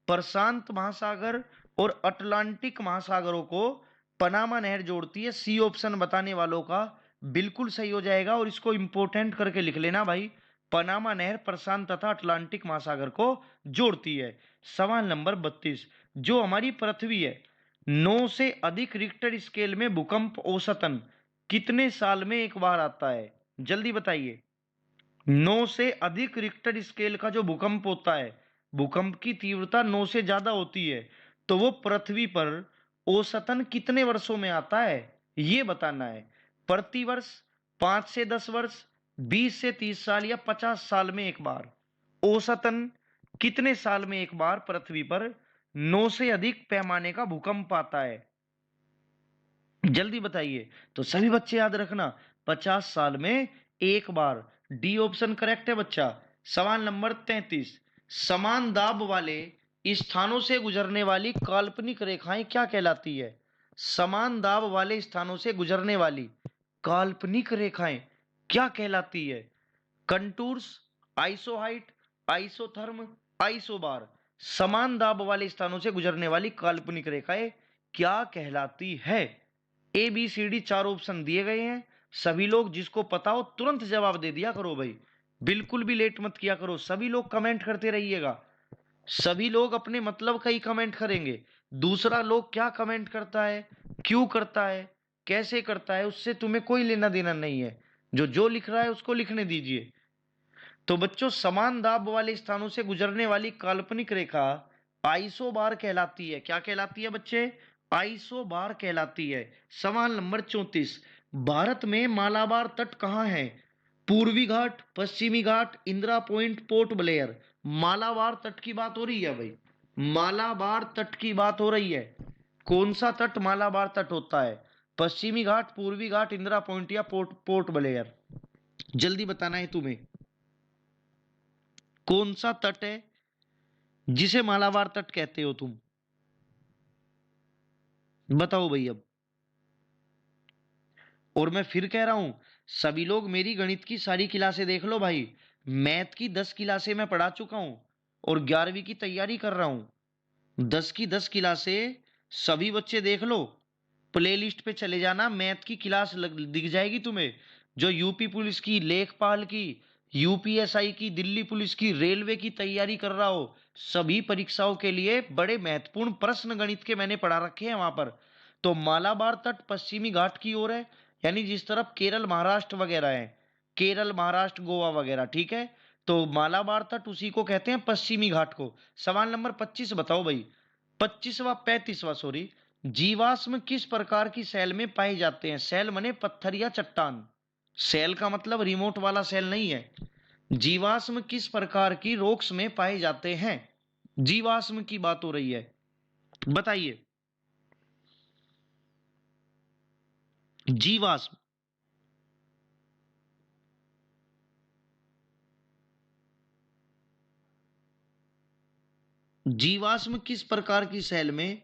प्रशांत महासागर और अटलांटिक महासागरों को पनामा नहर जोड़ती है। सी ऑप्शन बताने वालों का बिल्कुल सही हो जाएगा, और इसको इंपोर्टेंट करके लिख लेना भाई, पनामा नहर प्रशांत तथा अटलांटिक महासागर को जोड़ती है। सवाल नंबर 32, जो हमारी पृथ्वी है, 9 से अधिक रिक्टर स्केल में भूकंप औसतन कितने साल में एक बार आता है? जल्दी बताइए। 9 से अधिक रिक्टर स्केल का जो भूकंप होता है, भूकंप की तीव्रता 9 से ज्यादा होती है, तो वो पृथ्वी पर औसतन कितने वर्षों में आता है, ये बताना है। प्रति वर्ष, 5 से 10 वर्ष, 20 से 30 साल, या 50 साल में एक बार? औसतन कितने साल में एक बार पृथ्वी पर 9 से अधिक पैमाने का भूकंप आता है? जल्दी बताइए। तो सभी बच्चे याद रखना, 50 साल में एक बार। डी ऑप्शन करेक्ट है बच्चा। सवाल नंबर 33, समान दाब वाले स्थानों से गुजरने वाली काल्पनिक रेखाएं क्या कहलाती है? समान दाब वाले स्थानों से गुजरने वाली काल्पनिक रेखाएं क्या कहलाती है? Contours, isohyet, isotherm, isobar. समान दाब वाले स्थानों से गुजरने वाली काल्पनिक रेखाएं क्या कहलाती है? A B C D 4 option दिए गए हैं। सभी लोग जिसको पता हो तुरंत जवाब दे दिया करो भाई, बिल्कुल भी लेट मत किया करो। सभी लोग कमेंट करते रहिएगा, सभी लोग अपने मतलब का ही कमेंट करेंगे। दूसरा लोग क्या कमेंट करता है, क्यों करता है, कैसे करता है, उससे तुम्हें कोई लेना देना नहीं है। जो जो लिख रहा है उसको लिखने दीजिए। तो बच्चों, समान दाब वाले स्थानों से गुजरने वाली काल्पनिक रेखा आइसोबार कहलाती है। क्या कहलाती है बच्चे? आइसोबार कहलाती है। सवाल नंबर 34, भारत में मालाबार तट कहाँ है? पूर्वी घाट, पश्चिमी घाट, इंदिरा पॉइंट, पोर्ट ब्लेयर। मालाबार तट की बात हो रही है भाई, मालाबार तट की बात हो रही है। कौन सा तट मालाबार तट होता है? पश्चिमी घाट, पूर्वी घाट, इंदिरा पॉइंट या पोर्ट पोर्ट ब्लेयर? जल्दी बताना है तुम्हें, कौन सा तट है जिसे मालाबार तट कहते हो तुम? बताओ भाई अब। और मैं फिर कह रहा हूं, सभी लोग मेरी गणित की सारी क्लासें देख लो भाई। मैथ की 10 क्लासें मैं पढ़ा चुका हूं और 11वीं की तैयारी कर रहा हूं। 10 की 10 क्लासें सभी बच्चे देख लो। प्लेलिस्ट पे चले जाना, मैथ की क्लास दिख जाएगी तुम्हें। जो यूपी पुलिस की, लेखपाल की, यूपीएसआई की, दिल्ली पुलिस की, रेलवे की तैयारी कर रहा हो, सभी परीक्षाओं के लिए बड़े महत्वपूर्ण प्रश्न गणित के मैंने पढ़ा रखे हैं वहां पर। तो मालाबार तट पश्चिमी घाट की ओर है, यानी जिस तरफ केरल महाराष्ट्र वगैरह है, केरल महाराष्ट्र गोवा वगैरह, ठीक है। तो मालाबार तट उसी को कहते हैं, पश्चिमी घाट को। सवाल नंबर 25 बताओ भाई, 25वां 35वां सॉरी, जीवाश्म किस प्रकार की सेल में पाए जाते हैं? सेल मने पत्थर या चट्टान। सेल का मतलब रिमोट वाला सेल नहीं है। जीवाश्म किस प्रकार की रॉक्स में पाए जाते हैं? जीवाश्म की बात हो रही है, बताइए। जीवाश्म, जीवाश्म किस प्रकार की सेल में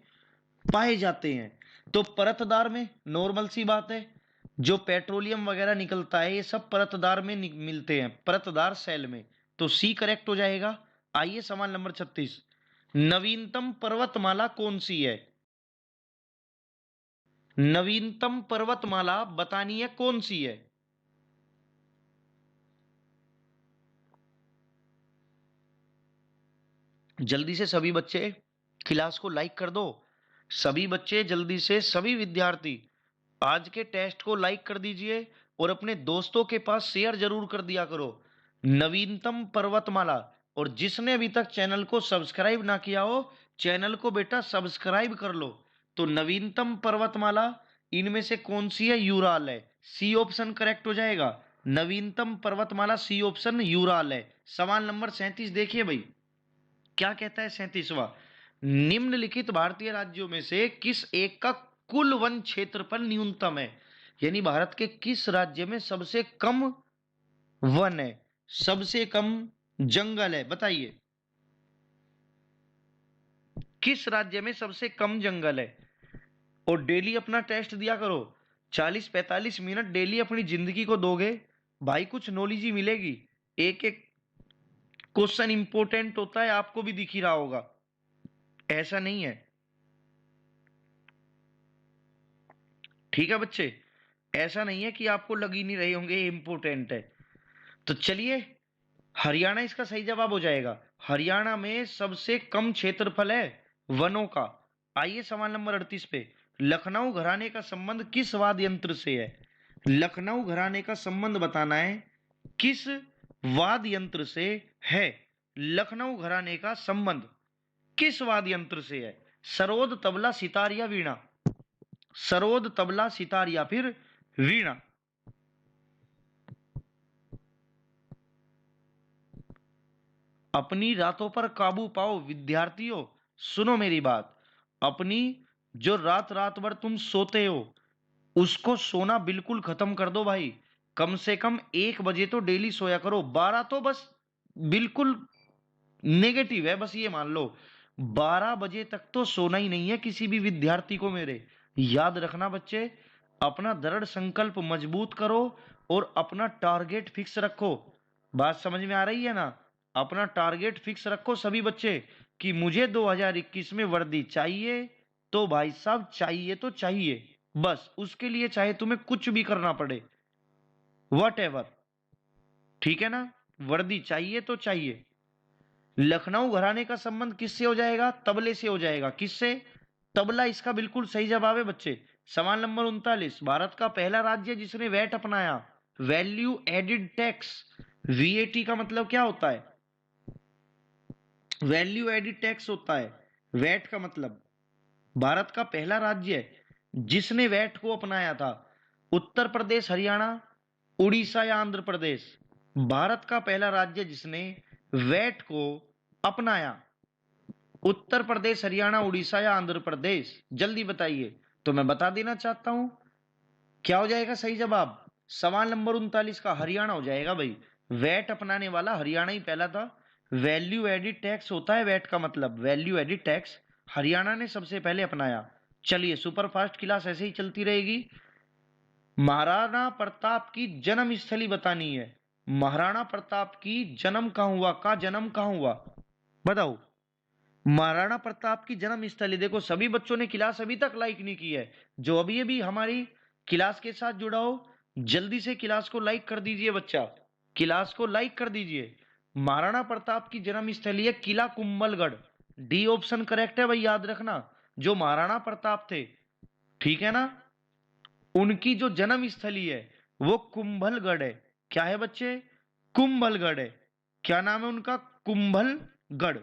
पाए जाते हैं? तो परतदार में, नॉर्मल सी बात है। जो पेट्रोलियम वगैरह निकलता है ये सब परतदार में मिलते हैं, परतदार सेल में। तो सी करेक्ट हो जाएगा। आइए सवाल नंबर 36, नवीनतम पर्वतमाला कौन सी है? नवीनतम पर्वतमाला बतानी है कौन सी है? जल्दी से सभी बच्चे क्लास को लाइक कर दो। सभी बच्चे जल्दी से, सभी विद्यार्थी आज के टेस्ट को लाइक कर दीजिए और अपने दोस्तों के पास शेयर जरूर कर दिया करो। नवीनतम पर्वतमाला। और जिसने अभी तक चैनल को सब्सक्राइब ना किया हो, चैनल को बेटा सब्सक्राइब कर लो। तो नवीनतम पर्वतमाला इनमें से कौन सी है? यूराल है। सी ऑप्शन करेक्ट हो जाएगा। नवीनतम पर्वतमाला सी ऑप्शन यूराल है। सवाल नंबर 37 देखिए भाई, क्या कहता है 37वां, निम्नलिखित भारतीय राज्यों में से किस एक का कुल वन क्षेत्रफल न्यूनतम है? यानी भारत के किस राज्य में सबसे कम वन है, सबसे कम जंगल है, बताइए। किस राज्य में सबसे कम जंगल है? और डेली अपना टेस्ट दिया करो। 40-45 मिनट डेली अपनी जिंदगी को दोगे भाई, कुछ नॉलेज ही मिलेगी। एक एक क्वेश्चन इंपॉर्टेंट होता है, आपको भी दिख ही रहा होगा, ऐसा नहीं है। ठीक है बच्चे, ऐसा नहीं है कि आपको लग ही नहीं रहे होंगे ये इंपॉर्टेंट है। तो चलिए, हरियाणा इसका सही जवाब हो जाएगा। हरियाणा में सबसे कम क्षेत्रफल है वनों का। आइए सवाल नंबर 38 पे, लखनऊ घराने का संबंध किस वाद्य यंत्र से है? लखनऊ घराने का संबंध बताना है, किस वाद्य यंत्र से है? लखनऊ घराने का संबंध किस वाद्य यंत्र से है? सरोद, तबला, सितार या वीणा? सरोद, तबला, सितार या फिर वीणा? अपनी रातों पर काबू पाओ विद्यार्थियों, सुनो मेरी बात। अपनी जो रात रात भर तुम सोते हो, उसको सोना बिल्कुल खत्म कर दो भाई। कम से कम 1 बजे तो डेली सोया करो, 12 तो बस बिल्कुल नेगेटिव है, बस ये मान लो 12 बजे तक तो सोना ही नहीं है किसी भी विद्यार्थी को मेरे। याद रखना बच्चे, अपना दृढ़ संकल्प मजबूत करो और अपना टारगेट फिक्स रखो। बात समझ में आ रही है ना? अपना टारगेट फिक्स रखो सभी बच्चे कि मुझे 2021 में वर्दी चाहिए, तो भाई साहब चाहिए तो चाहिए, बस उसके लिए चाहे तुम्हें कुछ भी करना पड़े, वट एवर। ठीक है ना? वर्दी चाहिए तो चाहिए। लखनऊ घराने का संबंध किससे हो जाएगा? तबले से हो जाएगा। किससे? तबला इसका बिल्कुल सही जवाब है बच्चे। सवाल नंबर 39, भारत का पहला राज्य जिसने वैट अपनाया, वैल्यू एडिड टैक्स। वीएटी का मतलब क्या होता है? वैल्यू एडिड टैक्स होता है वैट का मतलब। भारत का पहला राज्य जिसने वैट को अपनाया था, उत्तर प्रदेश, हरियाणा, उड़ीसा या आंध्र प्रदेश? भारत का पहला राज्य जिसने वैट को अपनाया, उत्तर प्रदेश, हरियाणा, उड़ीसा या आंध्र प्रदेश? जल्दी बताइए। तो मैं बता देना चाहता हूं, क्या हो जाएगा सही जवाब? सवाल नंबर 39 का हरियाणा हो जाएगा भाई। वैट अपनाने वाला हरियाणा ही पहला था। वैल्यू एडिड टैक्स होता है वैट का मतलब, वैल्यू एडिड टैक्स हरियाणा ने सबसे पहले अपनाया। चलिए, सुपरफास्ट क्लास ऐसे ही चलती रहेगी। महाराणा प्रताप की जन्म स्थली बतानी है। महाराणा प्रताप की जन्म कहाँ हुआ, का जन्म कहाँ हुआ, बताओ। महाराणा प्रताप की जन्म स्थली, देखो सभी बच्चों ने क्लास अभी तक लाइक नहीं की है। जो अभी अभी हमारी क्लास के साथ जुड़ा हो, जल्दी से क्लास को लाइक कर दीजिए बच्चा, क्लास को लाइक कर दीजिए। महाराणा प्रताप की जन्म स्थली है किला कुंभलगढ़। डी ऑप्शन करेक्ट है भाई, याद रखना। जो महाराणा प्रताप थे, ठीक है ना, उनकी जो जन्म स्थली है वो कुंभलगढ़ है। क्या है बच्चे? कुंभलगढ़ है। क्या नाम है उनका? कुंभलगढ़।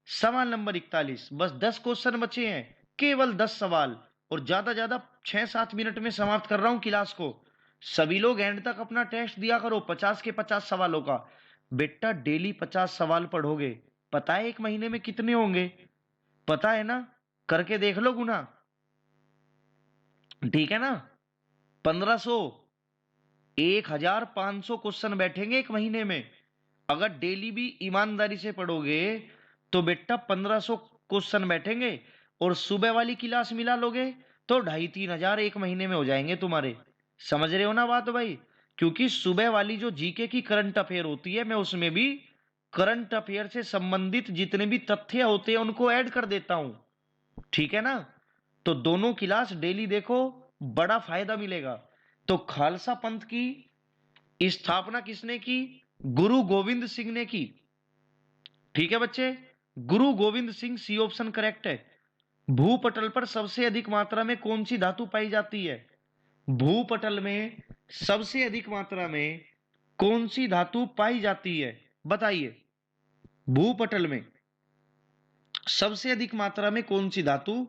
सवाल नंबर 41, बस 10 क्वेश्चन बचे हैं, केवल 10 सवाल, और ज्यादा ज्यादा 6-7 मिनट में समाप्त कर रहा हूं क्लास को। सभी लोग एंड तक अपना टेस्ट दिया करो 50 के 50 सवालों का। बेटा डेली 50 सवाल पढ़ोगे, पता है एक महीने में कितने होंगे? पता है ना? करके देख लो गुना। ठीक है ना? 1500, 1500 क्वेश्चन बैठेंगे एक महीने में। अगर डेली भी ईमानदारी से पढ़ोगे तो बेटा 1500 क्वेश्चन बैठेंगे, और सुबह वाली क्लास मिला लोगे तो 2500-3000 एक महीने में हो जाएंगे तुम्हारे। समझ रहे हो ना बात भाई? क्योंकि सुबह वाली जो जीके की करंट अफेयर होती है, मैं उसमें भी करंट अफेयर से संबंधित जितने भी तथ्य होते हैं उनको ऐड कर देता हूं। ठीक है ना? तो दोनों क्लास डेली देखो, बड़ा फायदा मिलेगा। तो खालसा पंथ की स्थापना किसने की? गुरु गोविंद सिंह ने की। ठीक है बच्चे, Guru Gobind Singh, C option correct है। भूपटल पर सबसे अधिक मात्रा में कौन सी धातु पाई जाती है? भूपटल में सबसे अधिक मात्रा में कौन सी धातु पाई जाती है, बताइए। भूपटल में सबसे अधिक मात्रा में कौन सी धातु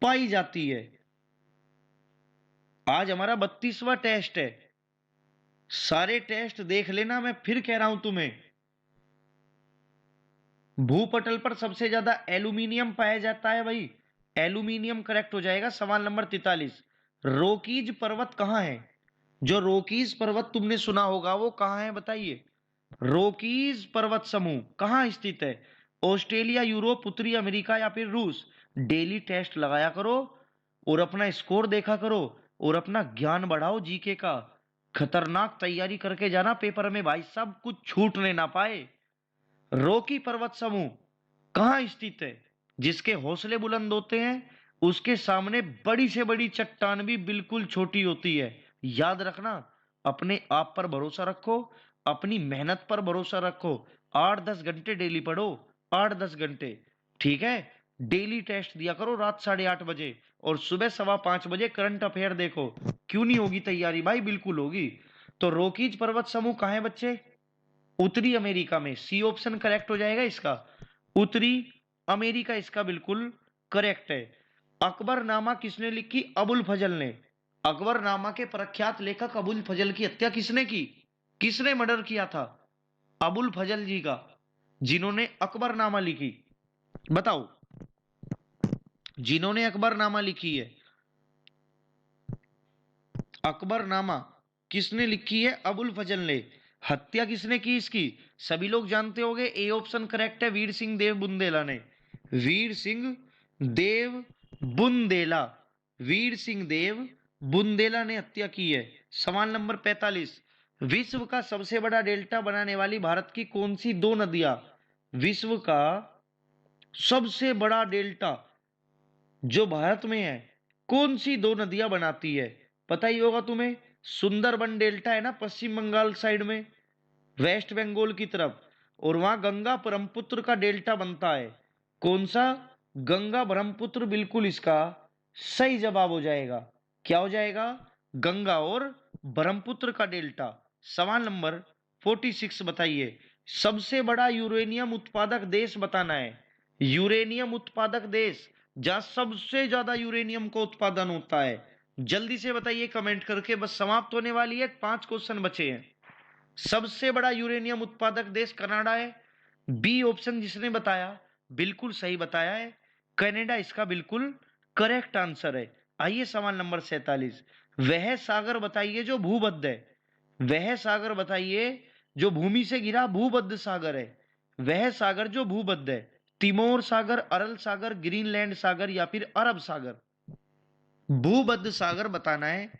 पाई जाती है? आज हमारा 32वां टेस्ट है, सारे टेस्ट देख लेना, मैं फिर कह रहा हूं तुम्हें। भूपटल पर सबसे ज्यादा एल्यूमिनियम पाया जाता है भाई। एल्यूमिनियम करेक्ट हो जाएगा। सवाल नंबर 43, रोकीज पर्वत कहां है? जो रोकीज पर्वत तुमने सुना होगा वो कहां है, बताइए। रोकीज पर्वत समूह कहां स्थित है? ऑस्ट्रेलिया, यूरोप, उत्तरी अमेरिका या फिर रूस? डेली टेस्ट लगाया करो और अपना स्कोर देखा करो और अपना ज्ञान बढ़ाओ जीके का। खतरनाक तैयारी करके जाना पेपर में भाई साहब, कुछ छूटने ना पाए। रॉकी पर्वत समूह कहां स्थित है? जिसके हौसले बुलंद होते हैं उसके सामने बड़ी से बड़ी चट्टान भी बिल्कुल छोटी होती है। याद रखना, अपने आप पर भरोसा रखो, अपनी मेहनत पर भरोसा रखो। 8-10 घंटे डेली पढ़ो, 8-10 घंटे। ठीक है? डेली टेस्ट दिया करो रात 8:30 बजे, और सुबह 5:15 बजे करंट अफेयर देखो। क्यों नहीं होगी तैयारी भाई? बिल्कुल होगी। तो रोकीज पर्वत समूह कहां है बच्चे? उत्तरी अमेरिका में। सी ऑप्शन करेक्ट हो जाएगा इसका। उत्तरी अमेरिका इसका बिल्कुल करेक्ट है। अकबरनामा किसने लिखी? अबुल फजल ने। अकबरनामा के प्रख्यात लेखक अबुल फजल की हत्या किसने की? किसने मर्डर किया था? अबुल फजल जी का, जिन्होंने अकबरनामा लिखी। बताओ, जिन्होंने अकबरनामा लिखी है, अकबरनामा किसने लिखी है? अबुल फजल ने। हत्या किसने की इसकी? सभी लोग जानते होंगे, ए ऑप्शन करेक्ट है, वीर सिंह देव बुंदेला ने। वीर सिंह देव बुंदेला, वीर सिंह देव बुंदेला ने हत्या की है। सवाल नंबर 45, विश्व का सबसे बड़ा डेल्टा बनाने वाली भारत की कौन सी दो नदियां, विश्व का सबसे बड़ा डेल्टा जो भारत में है, कौन सी दो नदियां बनाती है? पता ही होगा तुम्हें, सुंदरबन डेल्टा है ना पश्चिम बंगाल साइड में, वेस्ट बंगाल की तरफ, और वहां गंगा ब्रह्मपुत्र का डेल्टा बनता है। कौन सा? गंगा ब्रह्मपुत्र, बिल्कुल इसका सही जवाब हो जाएगा। क्या हो जाएगा? गंगा और ब्रह्मपुत्र का डेल्टा। सवाल नंबर 46 बताइए, सबसे बड़ा यूरेनियम उत्पादक देश बताना है। यूरेनियम उत्पादक देश, जहां सबसे ज्यादा यूरेनियम का उत्पादन होता है। जल्दी से बताइए कमेंट करके, बस समाप्त होने वाली है, 5 क्वेश्चन बचे हैं। सबसे बड़ा यूरेनियम उत्पादक देश कनाडा है। बी ऑप्शन जिसने बताया बिल्कुल सही बताया है, कनाडा इसका बिल्कुल करेक्ट आंसर है। आइए सवाल नंबर 47, वह सागर बताइए जो भूमध्य है। वह सागर बताइए जो भूमि से गिरा भूमध्य सागर है। वह सागर जो भूमध्य है, तिमोर सागर, अरल सागर, ग्रीनलैंड सागर या फिर अरब सागर। भूमध्य सागर बताना है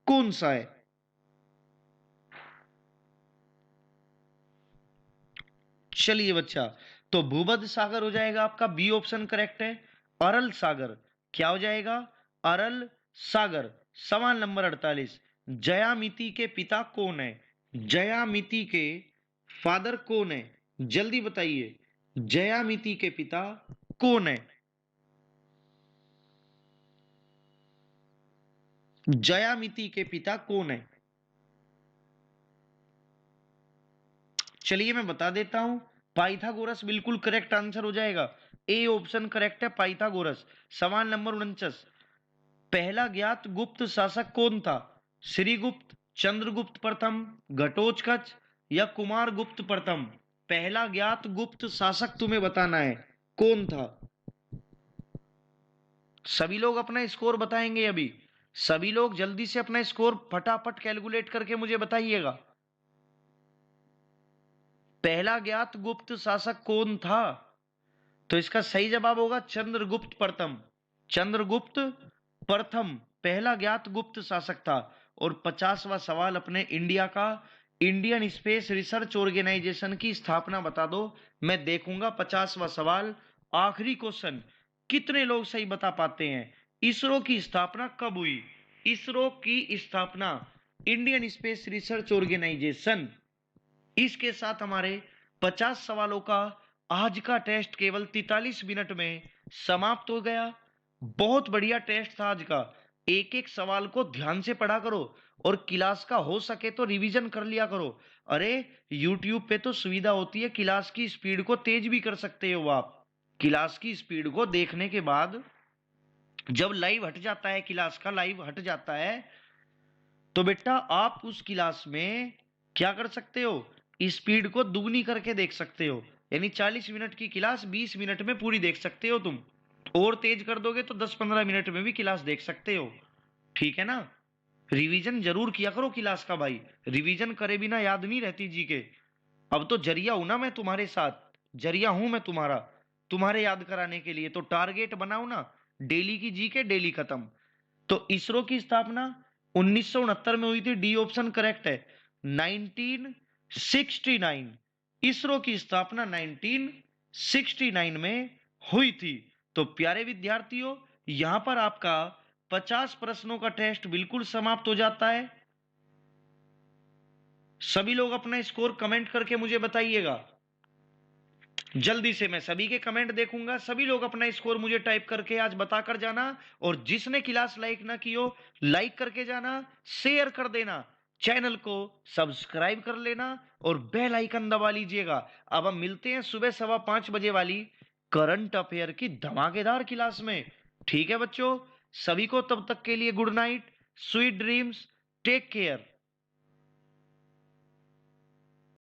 कौन सा है। चलिए बच्चा, तो भूमध्य सागर हो जाएगा आपका, बी ऑप्शन करेक्ट है। अरल सागर क्या हो जाएगा? अरल सागर। सवाल नंबर 48, जयामिति के पिता कौन है? जयामिति के फादर कौन है? जल्दी बताइए, जयामिति के पिता कौन है? जयामिति के पिता कौन है? चलिए मैं बता देता हूं, पाइथागोरस बिल्कुल करेक्ट आंसर हो जाएगा। ए ऑप्शन करेक्ट है, पाइथागोरस। सवाल नंबर 49, पहला ज्ञात गुप्त शासक कौन था? श्रीगुप्त, चंद्रगुप्त प्रथम, घटोत्कच या कुमारगुप्त प्रथम। पहला ज्ञात गुप्त शासक तुम्हें बताना है कौन था। सभी लोग अपना स्कोर बताएंगे अभी। सभी लोग जल्दी से अपना स्कोर फटाफट कैलकुलेट करके मुझे बताइएगा। पहला ज्ञात गुप्त शासक कौन था? तो इसका सही जवाब होगा चंद्रगुप्त प्रथम। चंद्रगुप्त प्रथम पहला ज्ञात गुप्त शासक था। और 50वां सवाल अपने इंडिया का, इंडियन स्पेस रिसर्च ऑर्गेनाइजेशन की स्थापना बता दो। मैं देखूंगा 50वां सवाल, आखिरी क्वेश्चन, कितने लोग सही बता पाते हैं। इसरो की स्थापना कब हुई? इसरो की स्थापना, इंडियन स्पेस रिसर्च ऑर्गेनाइजेशन। इसके साथ हमारे 50 सवालों का आज का टेस्ट केवल 43 मिनट में समाप्त हो गया। बहुत बढ़िया टेस्ट था आज का। एक एक सवाल को ध्यान से पढ़ा करो और क्लास का हो सके तो रिवीजन कर लिया करो। अरे YouTube पे तो सुविधा होती है, क्लास की स्पीड को तेज भी कर सकते हो आप। क्लास की स्पीड को देखने के बाद जब लाइव हट जाता है, क्लास का लाइव हट जाता है, तो बेटा आप उस क्लास में क्या कर सकते हो, स्पीड को दुगनी करके देख सकते हो। यानी 40 मिनट की क्लास 20 मिनट में पूरी देख सकते हो तुम। और तेज कर दोगे तो 10-15 मिनट में भी क्लास देख सकते हो। ठीक है ना? रिवीजन जरूर किया करो क्लास का भाई, रिवीजन करे बिना याद नहीं रहती जी के। अब तो जरिया हूं ना मैं तुम्हारे साथ, जरिया हूं मैं तुम्हारा, तुम्हारे याद कराने के लिए। तो टारगेट बनाओ ना, डेली की जी के डेली खत्म। तो इसरो की स्थापना 1969 में हुई थी, डी ऑप्शन करेक्ट है, 1969। इसरो की स्थापना 1969 में हुई थी। तो प्यारे विद्यार्थियों, यहां पर आपका 50 प्रश्नों का टेस्ट बिल्कुल समाप्त हो जाता है। सभी लोग अपना स्कोर कमेंट करके मुझे बताइएगा। जल्दी से मैं सभी के कमेंट देखूंगा। सभी लोग अपना स्कोर मुझे टाइप करके आज बताकर जाना। और जिसने क्लास लाइक ना की हो, लाइक करके जाना, शेयर कर देना, चैनल को सब्सक्राइब कर लेना और बेल आइकन दबा लीजिएगा। अब हम मिलते हैं सुबह 5:15 बजे वाली करंट अफेयर की धमाकेदार क्लास में। ठीक है बच्चों, सभी को तब तक के लिए good night, sweet dreams, take care.